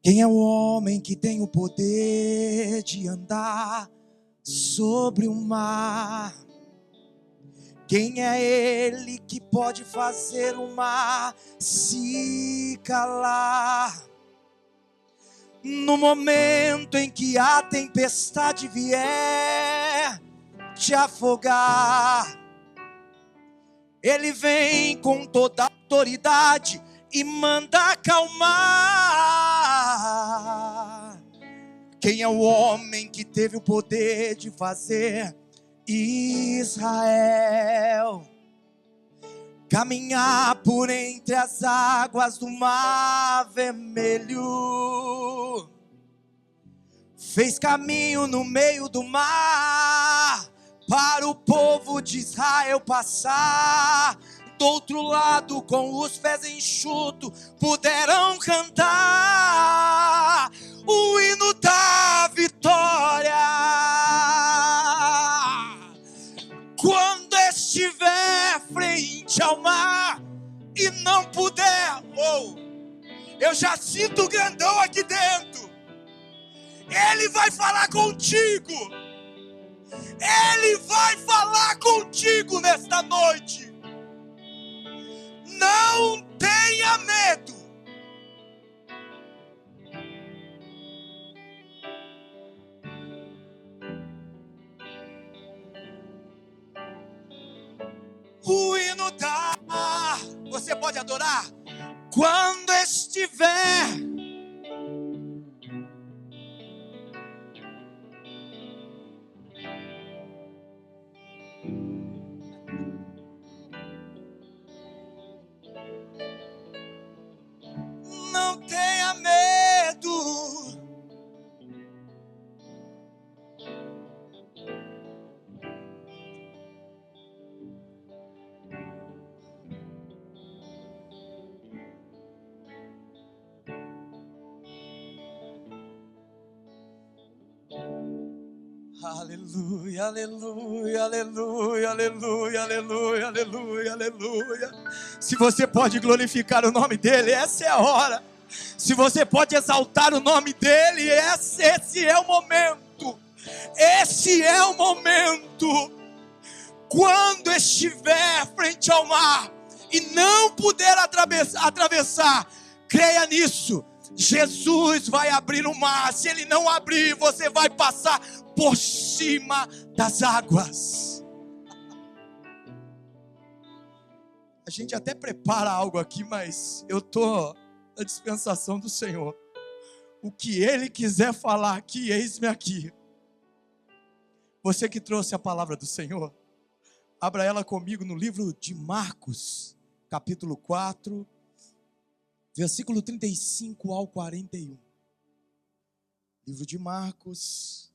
Quem é o homem que tem o poder de andar sobre o mar? Quem é ele que pode fazer o mar se calar? No momento em que a tempestade vier te afogar, ele vem com toda a autoridade e manda acalmar. Quem é o homem que teve o poder de fazer Israel caminhar por entre as águas do Mar Vermelho? Fez caminho no meio do mar para o povo de Israel passar. Do outro lado, com os pés enxutos, puderam cantar o hino da vitória. Quando estiver frente ao mar e não puder, eu já sinto o grandão aqui dentro. Ele vai falar contigo. Ele vai falar contigo nesta noite. Não tenha medo. O hino da... Você pode adorar? Quando estiver... Não tenha medo. Aleluia, aleluia, aleluia, aleluia, aleluia, aleluia, aleluia. Se você pode glorificar o nome dele, essa é a hora. Se você pode exaltar o nome dele, esse é o momento. Esse é o momento. Quando estiver frente ao mar e não puder atravessar, creia nisso. Jesus vai abrir o mar. Se ele não abrir, você vai passar por cima das águas. A gente até prepara algo aqui, mas eu estou na dispensação do Senhor. O que ele quiser falar aqui, eis-me aqui. Você que trouxe a palavra do Senhor, abra ela comigo no livro de Marcos, capítulo 4, versículo 35 ao 41. Livro de Marcos,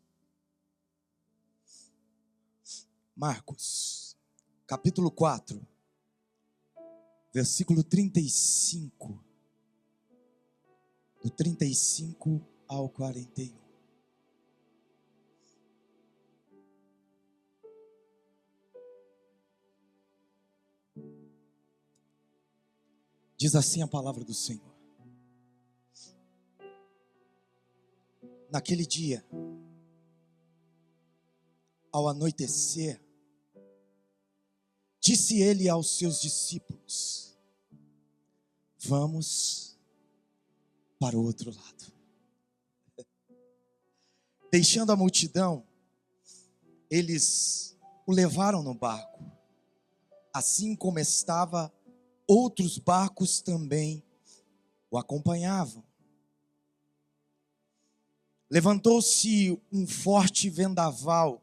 capítulo 4, versículo 35, do 35 ao 41. Diz assim a palavra do Senhor. Naquele dia, ao anoitecer, disse ele aos seus discípulos: vamos para o outro lado. Deixando a multidão, eles o levaram no barco. Assim como estava, outros barcos também o acompanhavam. Levantou-se um forte vendaval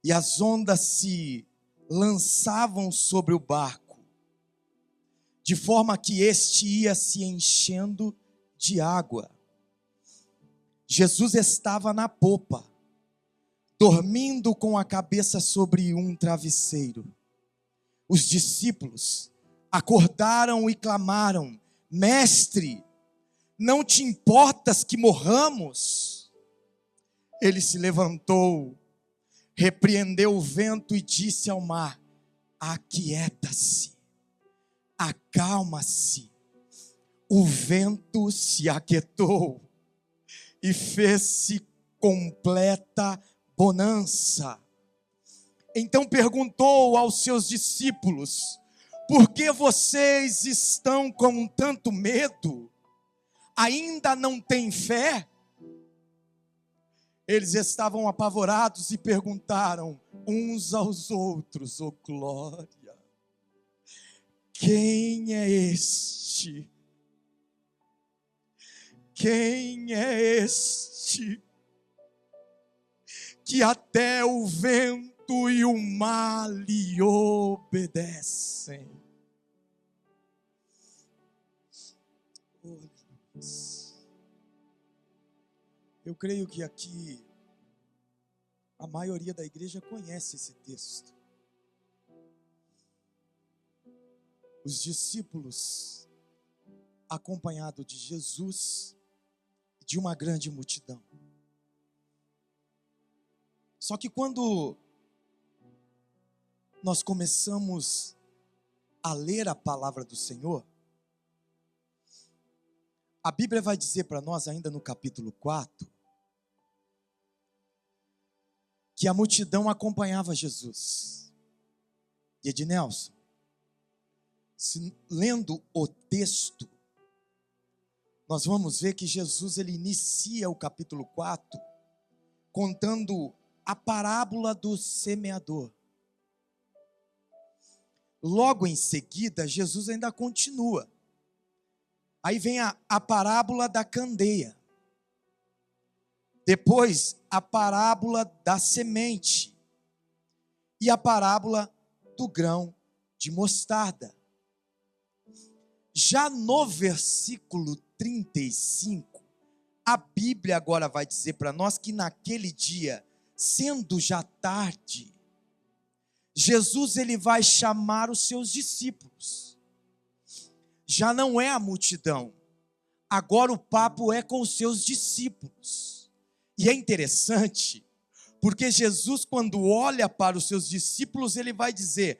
e as ondas se lançavam sobre o barco, de forma que este ia se enchendo de água. Jesus estava na popa, dormindo com a cabeça sobre um travesseiro. Os discípulos acordaram e clamaram: Mestre, não te importas que morramos? Ele se levantou, repreendeu o vento e disse ao mar: aquieta-se, acalma-se. o vento se aquietou e fez-se completa bonança. Então perguntou aos seus discípulos: por que vocês estão com tanto medo? Ainda não têm fé? Eles estavam apavorados e perguntaram uns aos outros: oh glória, quem é este? Quem é este que até o vento e o mar lhe obedecem? Oh, Deus. Eu creio que aqui a maioria da igreja conhece esse texto. Os discípulos, acompanhados de Jesus, de uma grande multidão. Só que quando nós começamos a ler a palavra do Senhor, a Bíblia vai dizer para nós, ainda no capítulo 4, que a multidão acompanhava Jesus. E Ednelson, lendo o texto, nós vamos ver que Jesus ele inicia o capítulo 4 contando a parábola do semeador. Logo em seguida, Jesus ainda continua. Aí vem a parábola da candeia. Depois, a parábola da semente. E a parábola do grão de mostarda. Já no versículo 35, a Bíblia agora vai dizer para nós que naquele dia, sendo já tarde, Jesus ele vai chamar os seus discípulos. Já não é a multidão, agora o papo é com os seus discípulos. E é interessante, porque Jesus, quando olha para os seus discípulos, ele vai dizer: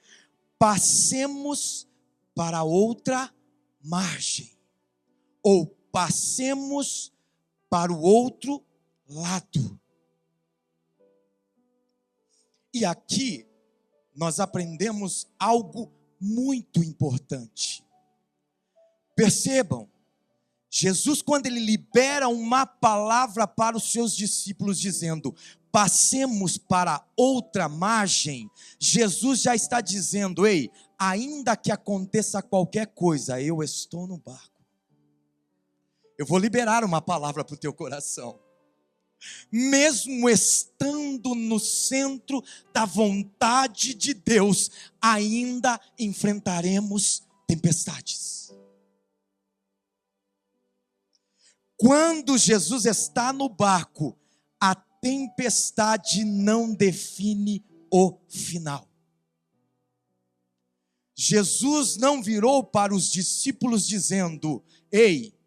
passemos para outra margem, ou passemos para o outro lado. E aqui nós aprendemos algo muito importante. Percebam, Jesus, quando ele libera uma palavra para os seus discípulos dizendo: passemos para outra margem, Jesus já está dizendo: ei, ainda que aconteça qualquer coisa, eu estou no barco. Eu vou liberar uma palavra para o teu coração. Mesmo estando no centro da vontade de Deus, ainda enfrentaremos tempestades. Quando Jesus está no barco, a tempestade não define o final. Jesus não virou para os discípulos dizendo: ei,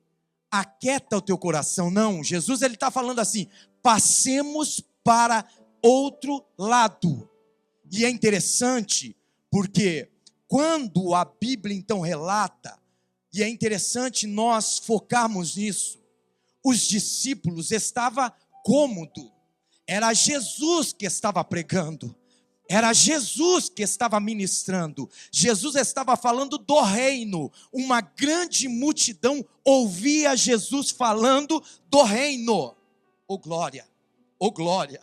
aquieta o teu coração. Não, Jesus ele está falando assim: passemos para outro lado. E é interessante, porque quando a Bíblia então relata, e é interessante nós focarmos nisso, os discípulos estavam cômodos, era Jesus que estava pregando, era Jesus que estava ministrando, Jesus estava falando do reino, uma grande multidão ouvia Jesus falando do reino. Oh glória, oh glória,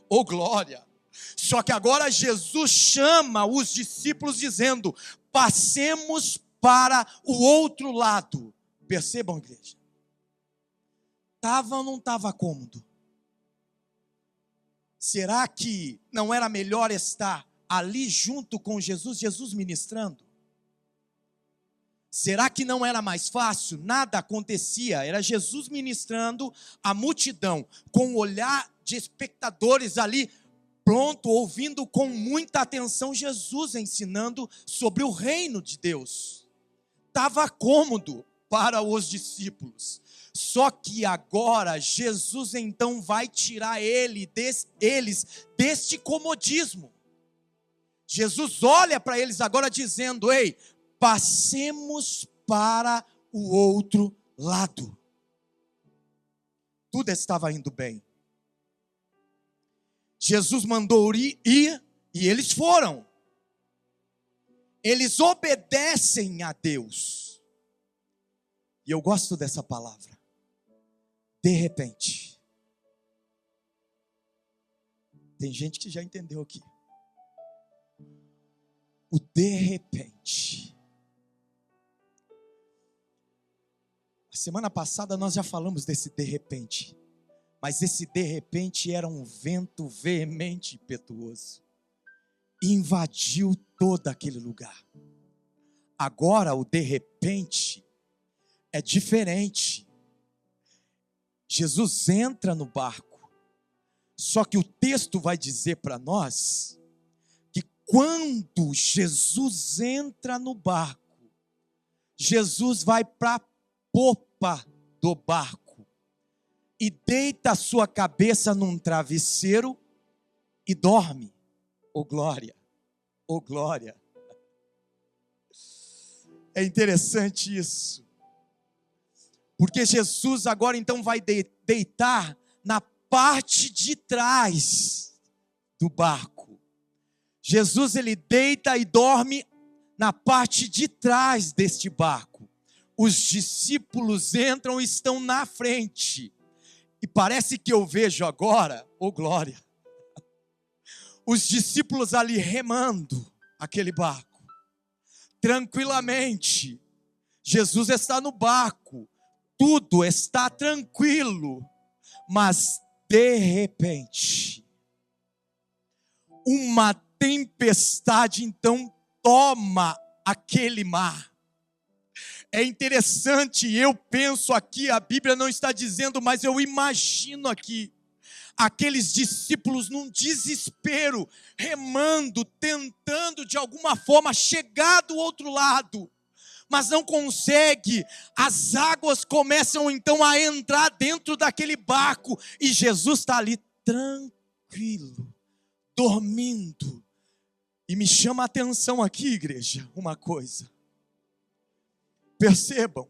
oh glória. Só que agora Jesus chama os discípulos dizendo: passemos para o outro lado. Percebam, igreja? Estava ou não estava cômodo? Será que não era melhor estar ali junto com Jesus, Jesus ministrando? Será que não era mais fácil? Nada acontecia, era Jesus ministrando, a multidão com o olhar de espectadores ali, pronto, ouvindo com muita atenção Jesus ensinando sobre o reino de Deus. Estava cômodo para os discípulos. Só que agora Jesus então vai tirar eles deste comodismo. Jesus olha para eles agora dizendo: ei, passemos para o outro lado. Tudo estava indo bem. Jesus mandou ir e eles foram. Eles obedecem a Deus. E eu gosto dessa palavra. De repente. Tem gente que já entendeu aqui. O de repente. A semana passada nós já falamos desse de repente. Mas esse de repente era um vento veemente e impetuoso. Invadiu todo aquele lugar. Agora o de repente é diferente. Jesus entra no barco. Só que o texto vai dizer para nós que quando Jesus entra no barco, Jesus vai para a popa do barco e deita a sua cabeça num travesseiro e dorme. Oh glória, oh glória. É interessante isso. Porque Jesus agora então vai deitar na parte de trás do barco. Jesus ele deita e dorme na parte de trás deste barco. Os discípulos entram e estão na frente. E parece que eu vejo agora, oh glória, os discípulos ali remando aquele barco. Tranquilamente. Jesus está no barco. Tudo está tranquilo. Mas de repente, uma tempestade então toma aquele mar. É interessante, eu penso aqui, a Bíblia não está dizendo, mas eu imagino aqui, aqueles discípulos num desespero, remando, tentando de alguma forma chegar do outro lado, mas não consegue. As águas começam então a entrar dentro daquele barco, e Jesus está ali tranquilo, dormindo. E me chama a atenção aqui, igreja, uma coisa. Percebam,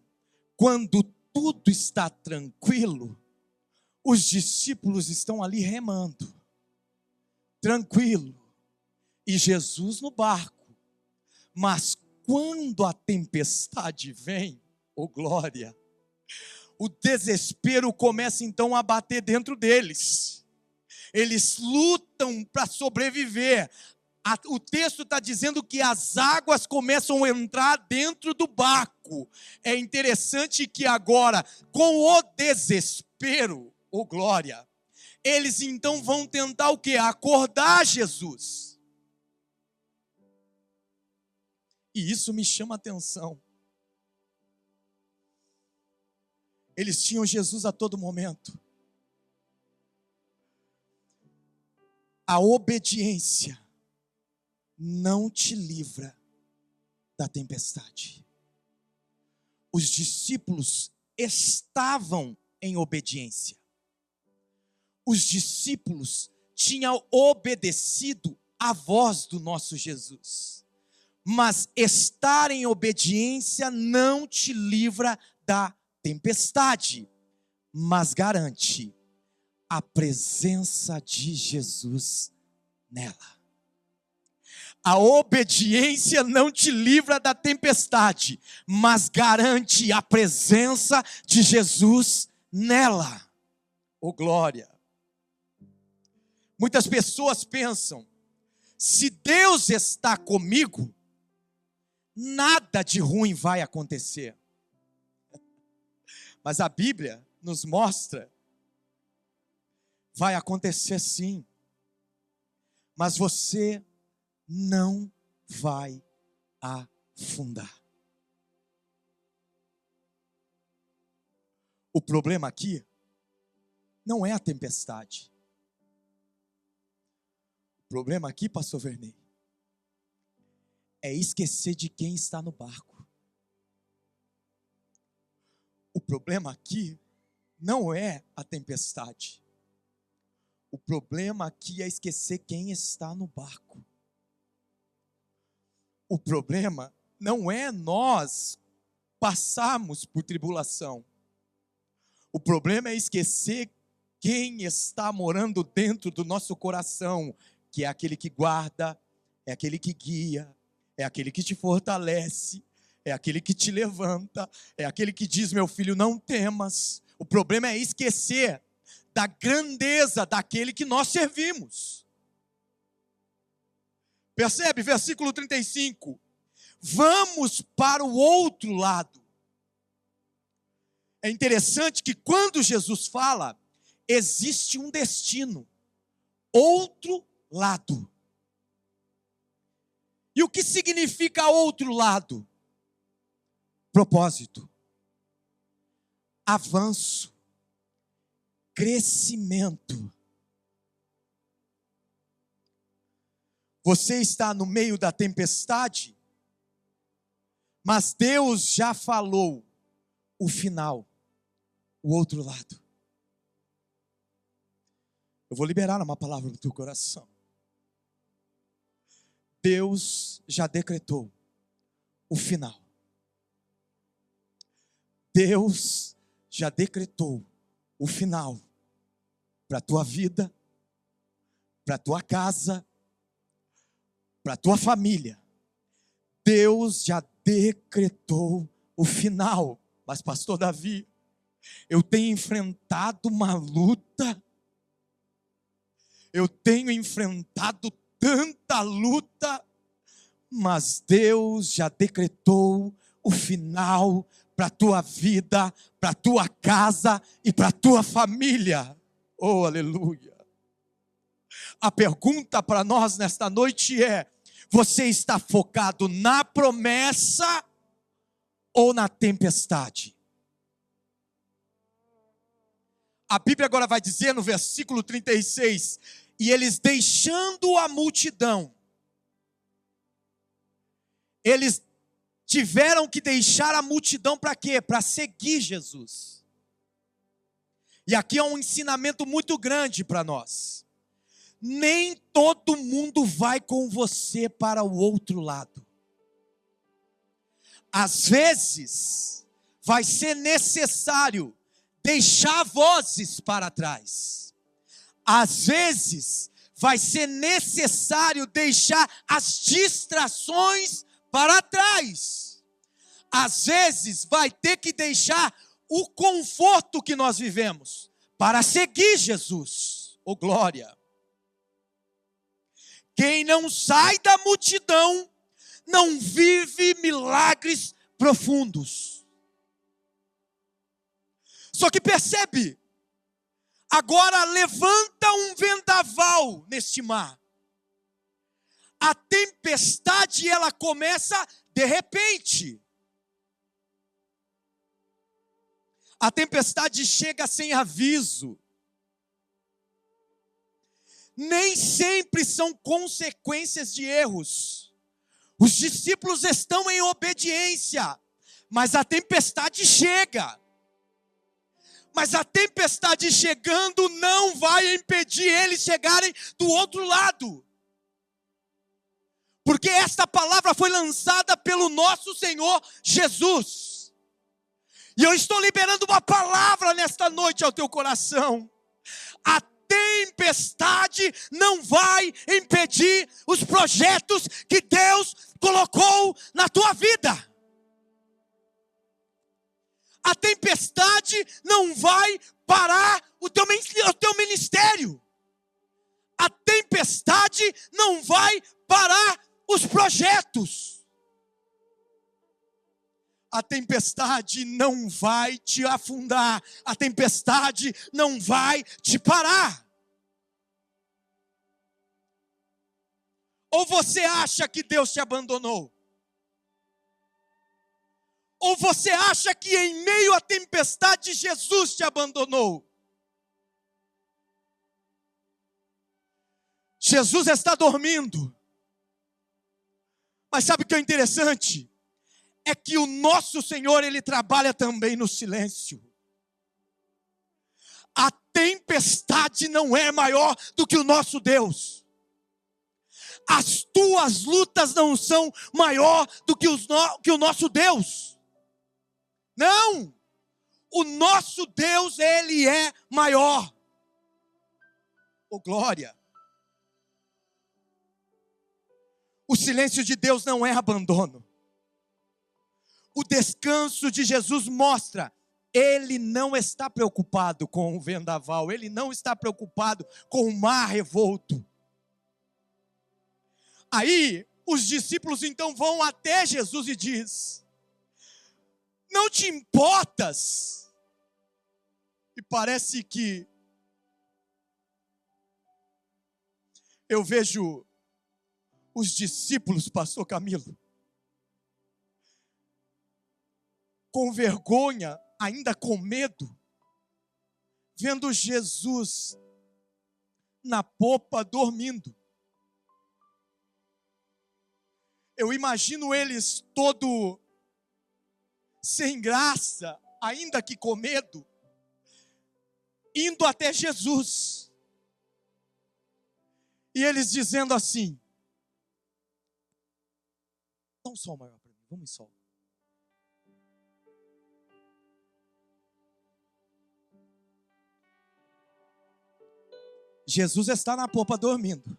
quando tudo está tranquilo, os discípulos estão ali remando, tranquilo, e Jesus no barco. Mas quando a tempestade vem, oh glória, o desespero começa então a bater dentro deles. Eles lutam para sobreviver. O texto está dizendo que as águas começam a entrar dentro do barco. É interessante que agora, com o desespero, oh glória, eles então vão tentar o quê? Acordar Jesus. E isso me chama a atenção. Eles tinham Jesus a todo momento. A obediência não te livra da tempestade. Os discípulos estavam em obediência. Os discípulos tinham obedecido à voz do nosso Jesus. Mas estar em obediência não te livra da tempestade, mas garante a presença de Jesus nela. A obediência não te livra da tempestade, mas garante a presença de Jesus nela. Oh glória! Muitas pessoas pensam, se Deus está comigo, nada de ruim vai acontecer. Mas a Bíblia nos mostra, vai acontecer sim, mas você não vai afundar. O problema aqui não é a tempestade. O problema aqui, pastor Vernei, é esquecer de quem está no barco. O problema aqui não é a tempestade. O problema aqui é esquecer quem está no barco. O problema não é nós passarmos por tribulação. O problema é esquecer quem está morando dentro do nosso coração, que é aquele que guarda, é aquele que guia, é aquele que te fortalece, é aquele que te levanta, é aquele que diz: meu filho, não temas. O problema é esquecer da grandeza daquele que nós servimos. Percebe? Versículo 35. Vamos para o outro lado. É interessante que quando Jesus fala, existe um destino, outro lado. E o que significa outro lado? Propósito, avanço, crescimento. Você está no meio da tempestade, mas Deus já falou o final, o outro lado. Eu vou liberar uma palavra no teu coração. Deus já decretou o final. Deus já decretou o final para a tua vida, para a tua casa, para a tua família. Deus já decretou o final. Mas pastor Davi, eu tenho enfrentado uma luta, eu tenho enfrentado tanta luta, mas Deus já decretou o final para a tua vida, para a tua casa e para a tua família. Oh, aleluia. A pergunta para nós nesta noite é: você está focado na promessa ou na tempestade? A Bíblia agora vai dizer no versículo 36, e eles deixando a multidão, eles tiveram que deixar a multidão para quê? Para seguir Jesus. E aqui é um ensinamento muito grande para nós. Nem todo mundo vai com você para o outro lado. Às vezes, vai ser necessário deixar vozes para trás. Às vezes, vai ser necessário deixar as distrações para trás. Às vezes, vai ter que deixar o conforto que nós vivemos para seguir Jesus. Oh, glória! Quem não sai da multidão não vive milagres profundos. Só que percebe, agora levanta um vendaval neste mar. A tempestade, ela começa de repente. A tempestade chega sem aviso. Nem sempre são consequências de erros. Os discípulos estão em obediência, mas a tempestade chega. Mas a tempestade chegando não vai impedir eles chegarem do outro lado. Porque esta palavra foi lançada pelo nosso Senhor Jesus. E eu estou liberando uma palavra nesta noite ao teu coração. A tempestade não vai impedir os projetos que Deus colocou na tua vida. A tempestade não vai parar o teu ministério. A tempestade não vai parar os projetos. A tempestade não vai te afundar. A tempestade não vai te parar. Ou você acha que Deus te abandonou? Ou você acha que em meio à tempestade Jesus te abandonou? Jesus está dormindo. Mas sabe o que é interessante? É que o nosso Senhor, Ele trabalha também no silêncio. A tempestade não é maior do que o nosso Deus. As tuas lutas não são maior do que o nosso Deus. Não! O nosso Deus, Ele é maior. Oh, glória! O silêncio de Deus não é abandono. O descanso de Jesus mostra, Ele não está preocupado com o vendaval, Ele não está preocupado com o mar revolto. Aí, os discípulos então vão até Jesus e diz: não te importas? E parece que eu vejo os discípulos, pastor Camilo, com vergonha, ainda com medo, vendo Jesus na popa dormindo. Eu imagino eles todo sem graça, ainda que com medo, indo até Jesus. E eles dizendo assim: dá um sol maior para mim, vamos em sol. Jesus está na popa dormindo.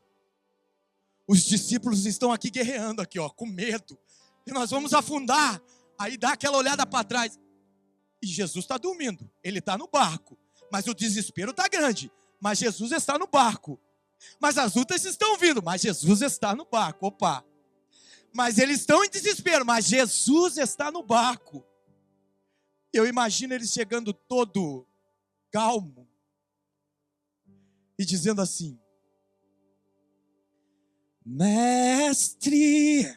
Os discípulos estão aqui guerreando, aqui, ó, com medo. E nós vamos afundar. Aí dá aquela olhada para trás. E Jesus está dormindo. Ele está no barco. Mas o desespero está grande. Mas Jesus está no barco. Mas as lutas estão vindo. Mas Jesus está no barco. Opa. Mas eles estão em desespero. Mas Jesus está no barco. Eu imagino eles chegando todo calmo. E dizendo assim: Mestre,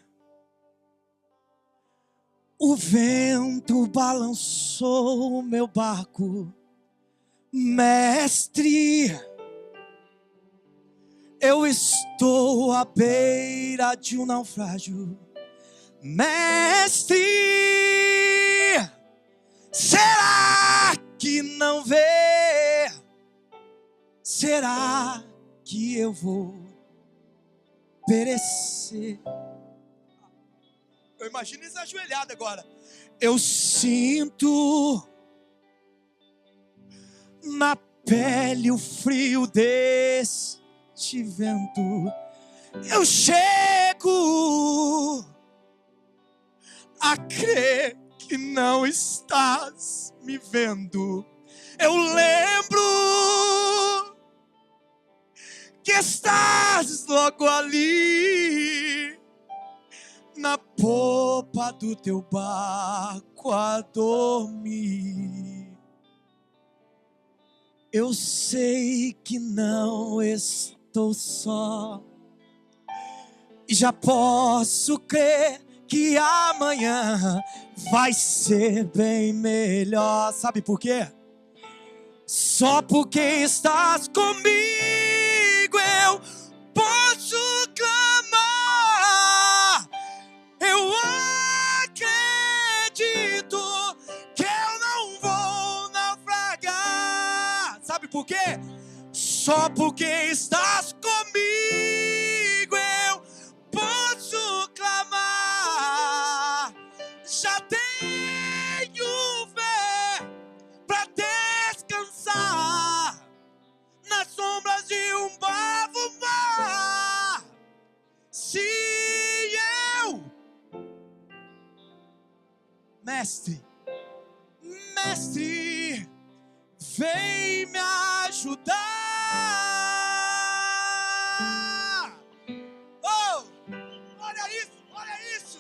o vento balançou o meu barco. Mestre, eu estou à beira de um naufrágio. Mestre, será que não vê? Será que eu vou perecer? Eu imagino eles ajoelhados agora. Eu sinto na pele o frio deste vento. Eu chego a crer que não estás me vendo. Eu lembro que estás logo ali, na popa do teu barco a dormir. Eu sei que não estou só, e já posso crer que amanhã vai ser bem melhor. Sabe por quê? Só porque estás comigo eu posso clamar. Eu acredito que eu não vou naufragar. Sabe por quê? Só porque estás comigo eu posso clamar. Já tenho fé pra descansar nas sombras de um bravo mar. Se eu, mestre, vem me ajudar. Oh, olha isso, olha isso.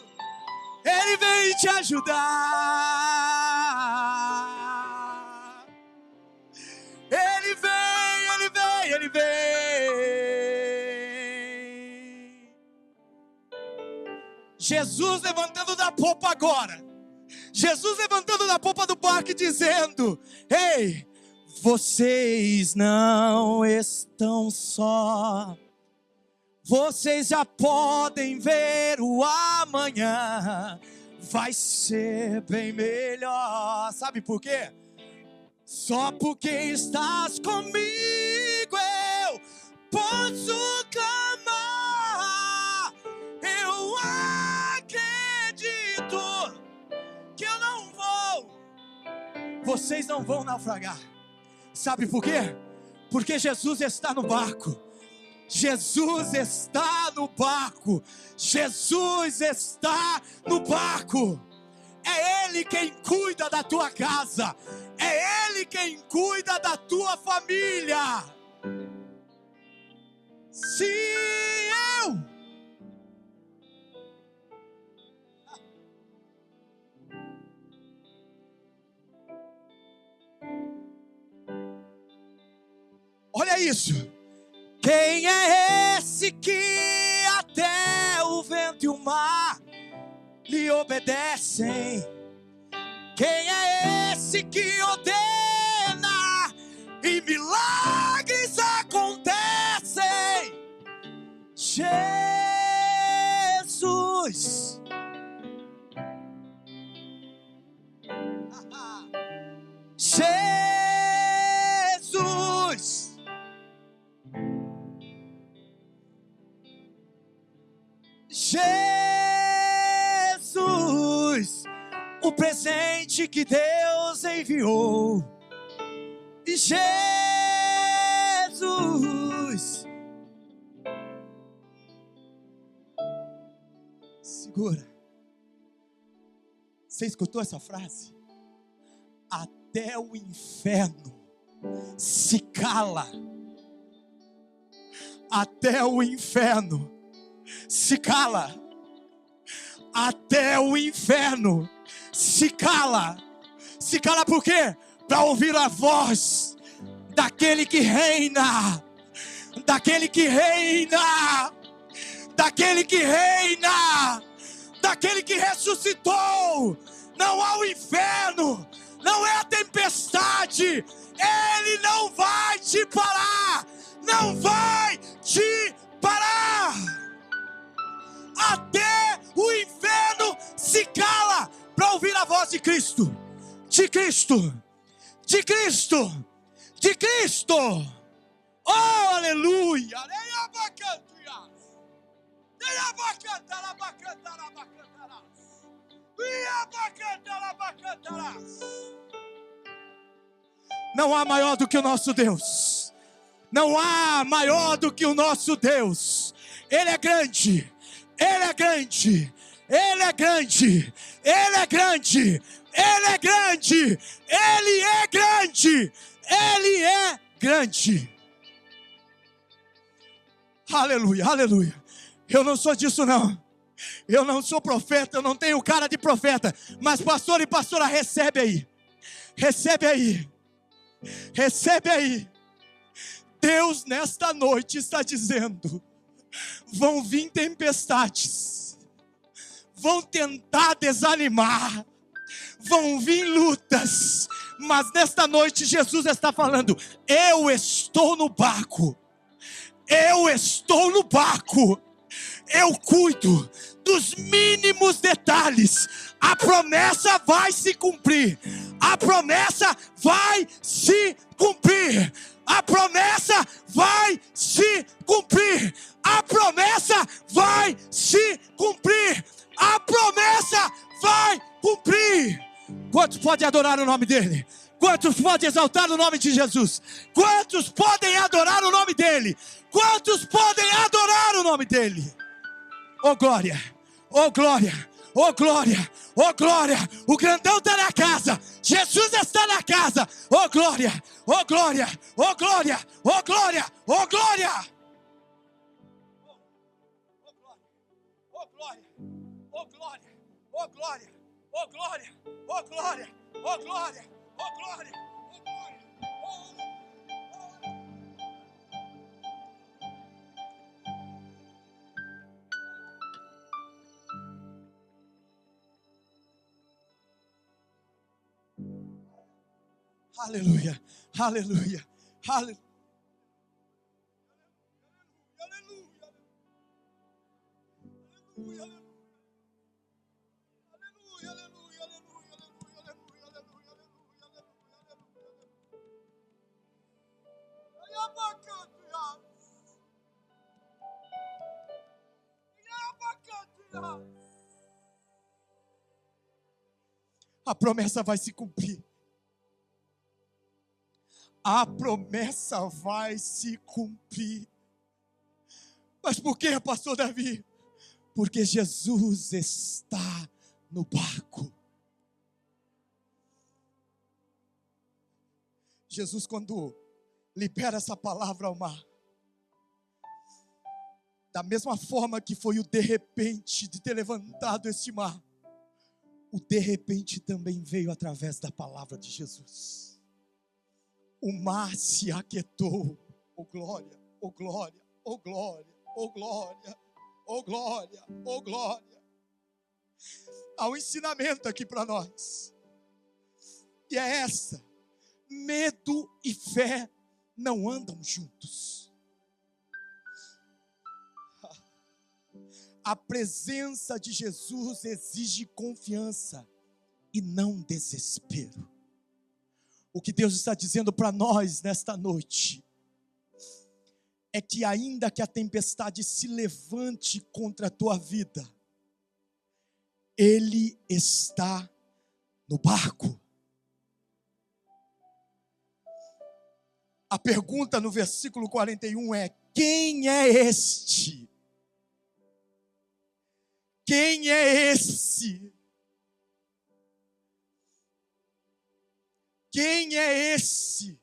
Ele vem te ajudar. Ele vem, ele vem, ele vem. Jesus levantando da popa agora. Jesus levantando da popa do barco e dizendo: ei, vocês não estão só. Vocês já podem ver o amanhã. Vai ser bem melhor. Sabe por quê? Só porque estás comigo eu posso clamar. Eu acredito que eu não vou vocês não vão naufragar. Sabe por quê? Porque Jesus está no barco. Jesus está no barco. Jesus está no barco. É Ele quem cuida da tua casa. É Ele quem cuida da tua família. Se eu olha isso. Quem é esse que até o vento e o mar lhe obedecem? Quem é esse que ordena e milagres acontecem? Jesus. Jesus. Jesus, o presente que Deus enviou. Jesus. Segura. Você escutou essa frase? Até o inferno se cala. Até o inferno se cala. Até o inferno se cala. Se cala por quê? Para ouvir a voz daquele que reina. Daquele que reina. Daquele que reina. Daquele que ressuscitou. Não há o inferno. Não é a tempestade. Ele não vai te parar. Não vai te parar. Até o inferno se cala para ouvir a voz de Cristo. De Cristo. De Cristo. De Cristo. Oh, aleluia. Não há maior do que o nosso Deus. Não há maior do que o nosso Deus. Ele é grande. Ele é grande. Ele é grande. Ele é grande. Ele é grande. Ele é grande. Ele é grande. Aleluia, aleluia. Eu não sou disso não. Eu não sou profeta, eu não tenho cara de profeta. Mas pastor e pastora, recebe aí. Recebe aí. Recebe aí. Deus nesta noite está dizendo: vão vir tempestades, vão tentar desanimar, vão vir lutas, mas nesta noite Jesus está falando: eu estou no barco, eu estou no barco, eu cuido dos mínimos detalhes, a promessa vai se cumprir, a promessa vai se cumprir, a promessa vai se cumprir, a promessa vai se cumprir, a promessa vai cumprir. Quantos podem adorar o nome dele? Quantos podem exaltar o nome de Jesus? Quantos podem adorar o nome dele? Quantos podem adorar o nome dele? Oh glória, oh glória, oh glória, oh glória. O grandão está na casa, Jesus está na casa. Oh glória, oh glória, oh glória, oh glória, oh glória. Oh glória, oh glória, oh glória, oh glória, oh glória, oh glória, oh glória, oh glória. Aleluia, aleluia, aleluia. A promessa vai se cumprir. a promessa vai se cumprir. Mas por que, pastor Davi? Porque Jesus está no barco. Jesus, quando libera essa palavra ao mar, da mesma forma que foi o de repente de ter levantado este mar, o de repente também veio através da palavra de Jesus. O mar se aquietou. Oh glória, oh glória, oh glória, oh glória, oh glória, oh glória. Há um ensinamento aqui para nós. E é essa: medo e fé não andam juntos. A presença de Jesus exige confiança e não desespero. O que Deus está dizendo para nós nesta noite é que ainda que a tempestade se levante contra a tua vida, Ele está no barco. A pergunta no versículo 41 é: quem é este? Quem é esse? Quem é esse?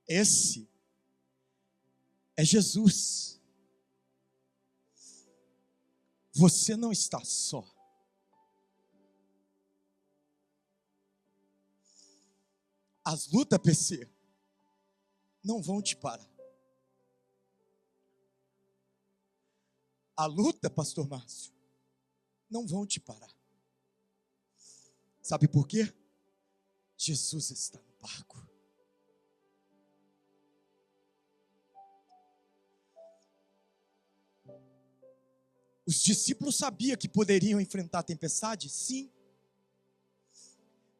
Esse é Jesus. Você não está só. As lutas, PC, não vão te parar. A luta, pastor Márcio, não vão te parar. Sabe por quê? Jesus está no barco. Os discípulos sabiam que poderiam enfrentar a tempestade? Sim.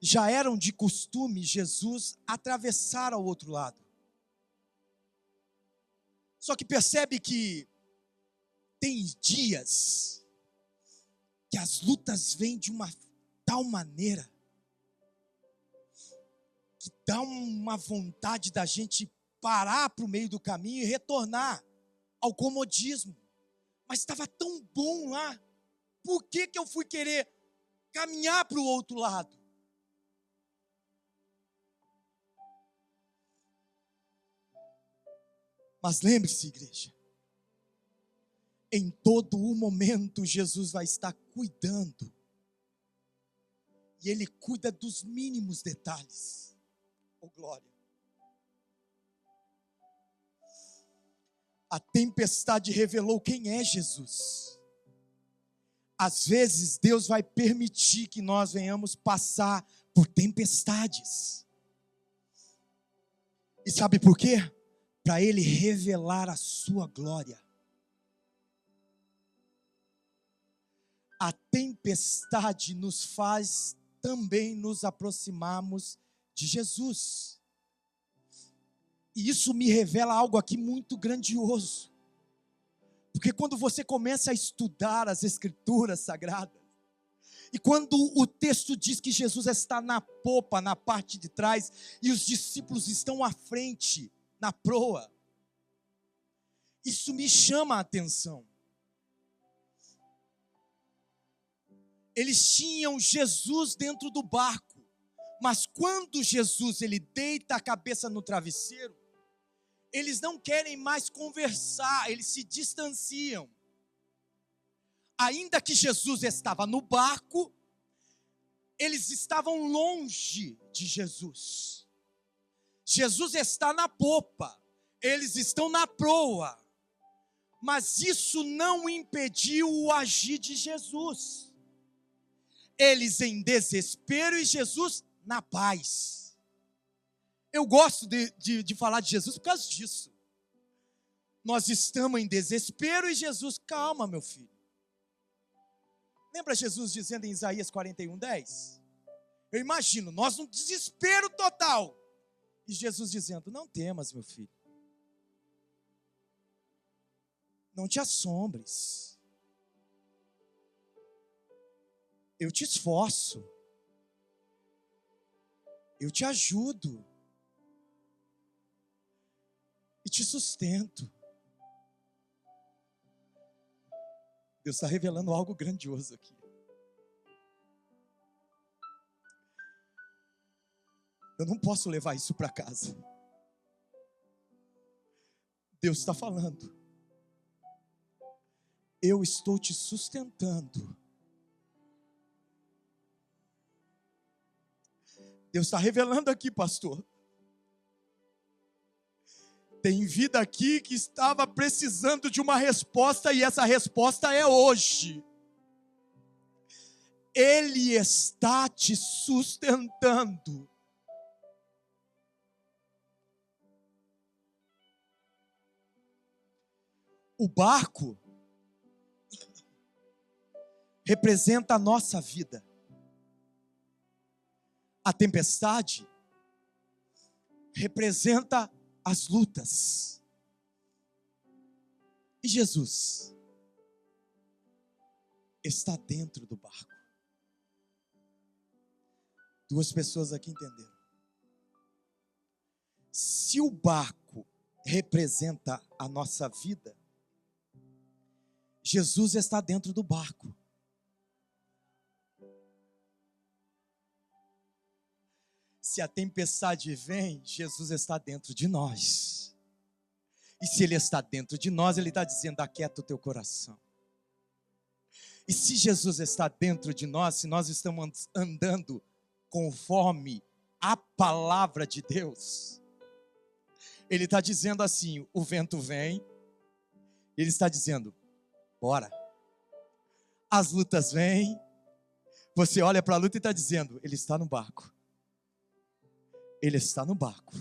Já eram de costume Jesus atravessar ao outro lado. Só que percebe que tem dias que as lutas vêm de uma tal maneira que dá uma vontade da gente parar para o meio do caminho e retornar ao comodismo. Mas estava tão bom lá, por que eu fui querer caminhar para o outro lado? Mas lembre-se, igreja, em todo o momento Jesus vai estar cuidando. E Ele cuida dos mínimos detalhes. Oh glória! A tempestade revelou quem é Jesus. Às vezes Deus vai permitir que nós venhamos passar por tempestades. E sabe por quê? Para Ele revelar a sua glória. A tempestade nos faz também nos aproximarmos de Jesus. E isso me revela algo aqui muito grandioso. Porque quando você começa a estudar as Escrituras Sagradas, e quando o texto diz que Jesus está na popa, na parte de trás, e os discípulos estão à frente, na proa, isso me chama a atenção. Eles tinham Jesus dentro do barco, mas quando Jesus ele deita a cabeça no travesseiro, eles não querem mais conversar, eles se distanciam. Ainda que Jesus estava no barco, eles estavam longe de Jesus. Jesus está na popa, eles estão na proa, mas isso não impediu o agir de Jesus. Eles em desespero e Jesus na paz. Eu gosto de falar de Jesus por causa disso. Nós estamos em desespero e Jesus, calma meu filho. Lembra Jesus dizendo em Isaías 41:10? Eu imagino, nós num desespero total. E Jesus dizendo, não temas meu filho. Não te assombres. Eu te esforço. eu te ajudo e te sustento. Deus está revelando algo grandioso aqui. Eu não posso levar isso para casa. Deus está falando: eu estou te sustentando. Deus está revelando aqui, pastor. Tem vida aqui que estava precisando de uma resposta, e essa resposta é hoje. Ele está te sustentando. O barco representa a nossa vida. A tempestade representa as lutas. E Jesus está dentro do barco. Duas pessoas aqui entenderam. Se o barco representa a nossa vida, Jesus está dentro do barco. Se a tempestade vem, Jesus está dentro de nós. E se Ele está dentro de nós, Ele está dizendo: aquieta o teu coração. E se Jesus está dentro de nós, se nós estamos andando conforme a palavra de Deus, Ele está dizendo assim: o vento vem, Ele está dizendo: bora. As lutas vêm, você olha para a luta e está dizendo: Ele está no barco. Ele está no barco.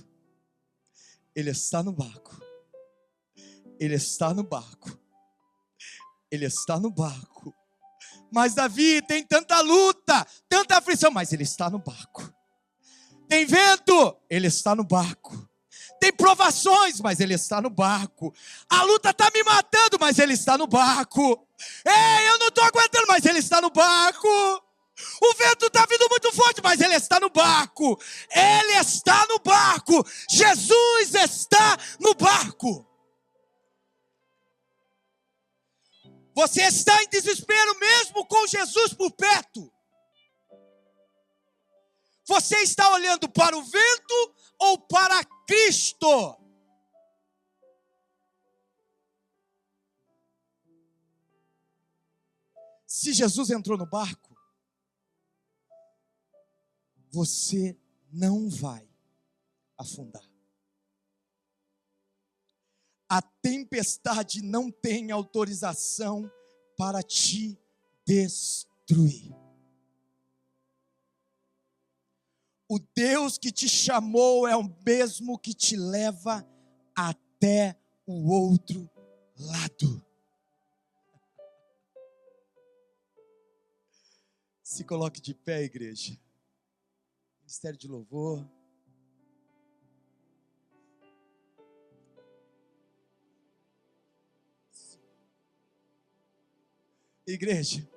Ele está no barco. Ele está no barco. Ele está no barco. Mas Davi, tem tanta luta, tanta aflição, mas ele está no barco. Tem vento, ele está no barco. Tem provações, mas ele está no barco. A luta está me matando, mas ele está no barco. Ei, eu não estou aguentando, mas ele está no barco. O vento está vindo muito forte, mas ele está no barco. Ele está no barco. Jesus está no barco. Você está em desespero mesmo com Jesus por perto? Você está olhando para o vento ou para Cristo? Se Jesus entrou no barco, você não vai afundar. A tempestade não tem autorização para te destruir. O Deus que te chamou é o mesmo que te leva até o outro lado. Se coloque de pé, igreja. Ministério de louvor. Igreja,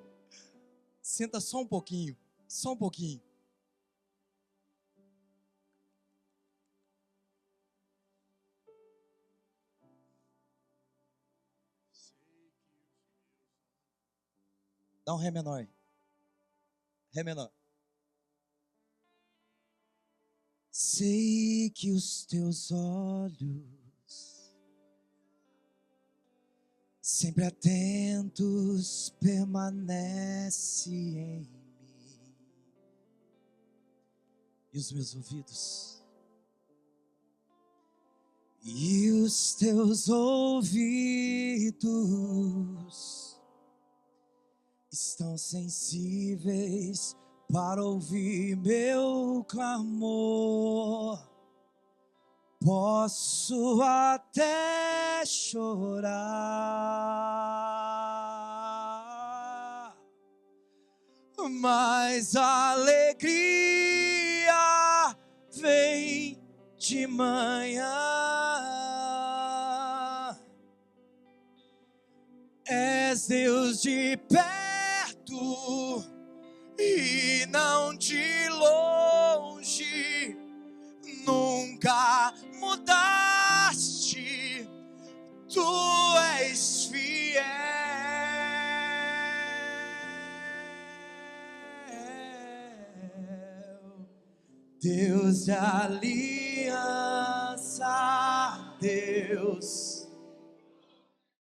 senta só um pouquinho, só um pouquinho. Dá um ré menor aí. Ré menor. Sei que os teus olhos sempre atentos permanece em mim, e os meus ouvidos, e os teus ouvidos estão sensíveis para ouvir meu clamor. Posso até chorar, mas a alegria vem de manhã. És Deus de perto e não de longe. Deus de aliança, Deus